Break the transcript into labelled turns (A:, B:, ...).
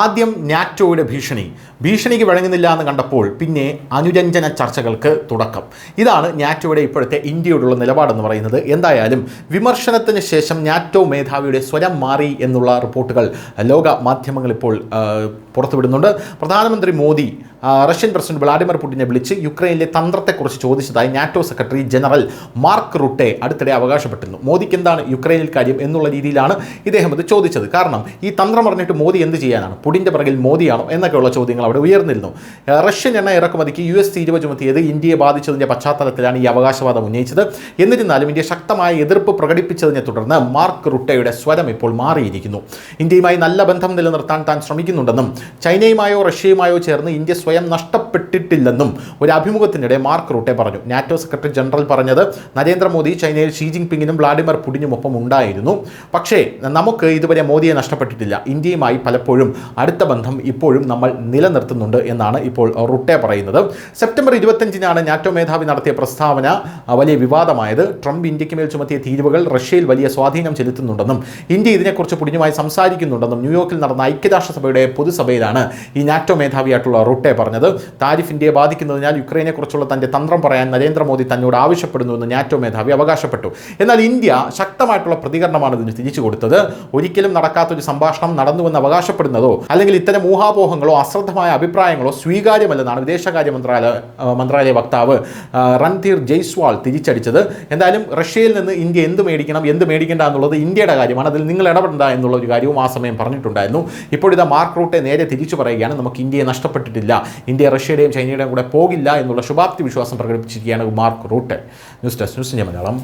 A: ആദ്യം നാറ്റോയുടെ ഭീഷണിക്ക് വഴങ്ങുന്നില്ല എന്ന് കണ്ടപ്പോൾ പിന്നെ അനുരഞ്ജന ചർച്ചകൾക്ക് തുടക്കം. ഇതാണ് നാറ്റോയുടെ ഇപ്പോഴത്തെ ഇന്ത്യയോടുള്ള നിലപാടെന്ന് പറയുന്നത്. എന്തായാലും വിമർശനത്തിന് ശേഷം നാറ്റോ മേധാവിയുടെ സ്വരം മാറി എന്നുള്ള റിപ്പോർട്ടുകൾ ലോക മാധ്യമങ്ങൾ ഇപ്പോൾ പുറത്തുവിടുന്നുണ്ട്. പ്രധാനമന്ത്രി മോദി റഷ്യൻ പ്രസിഡന്റ് വ്ളാഡിമിർ പുടിനെ വിളിച്ച് യുക്രൈനിലെ തന്ത്രത്തെക്കുറിച്ച് ചോദിച്ചതായി NATO secretary general Mark Rutte അടുത്തിടെ അവകാശപ്പെട്ടിരുന്നു. മോദിക്ക് എന്താണ് യുക്രൈനിൽ കാര്യം എന്നുള്ള രീതിയിലാണ് ഇദ്ദേഹം ഇത് ചോദിച്ചത്. കാരണം ഈ തന്ത്രം പറഞ്ഞിട്ട് മോദി എന്ത് ചെയ്യാനാണ്, പുടിൻ്റെ പിറകിൽ മോദിയാണോ എന്നൊക്കെയുള്ള ചോദ്യങ്ങൾ അവിടെ ഉയർന്നിരുന്നു. റഷ്യൻ എണ്ണ ഇറക്കുമതിക്ക് US തീരുവ ചുമത്തിയത് ഇന്ത്യയെ ബാധിച്ചതിൻ്റെ പശ്ചാത്തലത്തിലാണ് ഈ അവകാശവാദം ഉന്നയിച്ചത്. എന്നിരുന്നാലും ഇന്ത്യ ശക്തമായ എതിർപ്പ് പ്രകടിപ്പിച്ചതിനെ തുടർന്ന് മാർക്ക് റുട്ടെയുടെ സ്വരം ഇപ്പോൾ മാറിയിരിക്കുന്നു. ഇന്ത്യയുമായി നല്ല ബന്ധം നിലനിർത്താൻ താൻ ശ്രമിക്കുന്നുണ്ടെന്നും ചൈനയുമായോ റഷ്യയുമായോ ചേർന്ന് ഇന്ത്യ സ്വയം നഷ്ടപ്പെട്ടിട്ടില്ലെന്നും ഒരു അഭിമുഖത്തിനിടെ മാർക്ക് റുട്ടെ പറഞ്ഞു. നാറ്റോ സെക്രട്ടറി ജനറൽ പറഞ്ഞത് നരേന്ദ്രമോദി ചൈനയിൽ ഷീ ജിൻപിങ്ങിനും വ്ളാഡിമിർ പുടിനുമൊപ്പം ഉണ്ടായിരുന്നു. പക്ഷേ നമുക്ക് ഇതുവരെ മോദിയെ നഷ്ടപ്പെട്ടിട്ടില്ല. ഇന്ത്യയുമായി പലപ്പോഴും അടുത്ത ബന്ധം ഇപ്പോഴും നമ്മൾ നിലനിർത്തുന്നുണ്ട് എന്നാണ് ഇപ്പോൾ റുട്ടെ പറയുന്നത്. സെപ്റ്റംബർ 25-നാണ് നാറ്റോ മേധാവി നടത്തിയ പ്രസ്താവന വലിയ വിവാദമായത്. ട്രംപ് ഇന്ത്യക്ക് മേൽ ചുമത്തിയ തീരുവകൾ റഷ്യയിൽ വലിയ സ്വാധീനം ചെലുത്തുന്നുണ്ടെന്നും ഇന്ത്യ ഇതിനെക്കുറിച്ച് പുടിനുമായി സംസാരിക്കുന്നുണ്ടെന്നും ന്യൂയോർക്കിൽ നടന്ന ഐക്യരാഷ്ട്രസഭയുടെ പൊതുസഭയിലാണ് ഈ നാറ്റോ മേധാവിയായിട്ടുള്ള റുട്ടെ പറഞ്ഞത്. താരിഫ് ഇന്ത്യയെ ബാധിക്കുന്നതിനാൽ യുക്രൈനെക്കുറിച്ചുള്ള തന്റെ തന്ത്രം പറയാൻ നരേന്ദ്രമോദി തന്നോട് ആവശ്യപ്പെടുന്നുവെന്ന് നാറ്റോ മേധാവി അവകാശപ്പെട്ടു. എന്നാൽ ഇന്ത്യ ശക്തമായിട്ടുള്ള പ്രതികരണമാണ് ഇതിന് തിരിച്ചു കൊടുത്തത്. ഒരിക്കലും നടക്കാത്തൊരു സംഭാഷണം നടന്നുവെന്ന് അവകാശപ്പെടുന്നതോ അല്ലെങ്കിൽ ഇത്തരം ഊഹാപോഹങ്ങളോ അശ്രദ്ധമായ അഭിപ്രായങ്ങളോ സ്വീകാര്യമല്ലെന്നാണ് വിദേശകാര്യ മന്ത്രാലയ വക്താവ് രൺധീർ ജയ്സ്വാൾ തിരിച്ചടിച്ചത്. എന്തായാലും റഷ്യയിൽ നിന്ന് ഇന്ത്യ എന്ത് മേടിക്കണം എന്ത് മേടിക്കേണ്ട എന്നുള്ളത് ഇന്ത്യയുടെ കാര്യമാണ്, അതിൽ നിങ്ങൾ ഇടപെടേണ്ട എന്നുള്ള ഒരു കാര്യവും ആ സമയം പറഞ്ഞിട്ടുണ്ടായിരുന്നു. ഇപ്പോഴിതാ മാർക്ക് റുട്ടെ നേരെ തിരിച്ചു പറയുകയാണ്, നമുക്ക് ഇന്ത്യയെ നഷ്ടപ്പെട്ടിട്ടില്ല, ഇന്ത്യ റഷ്യയുടെയും ചൈനയുടെയും കൂടെ പോകില്ല എന്നുള്ള ശുഭാപ്തി വിശ്വാസം പ്രകടിപ്പിച്ചിരിക്കുകയാണ് Mark Rutte. News desk news India Malayalam.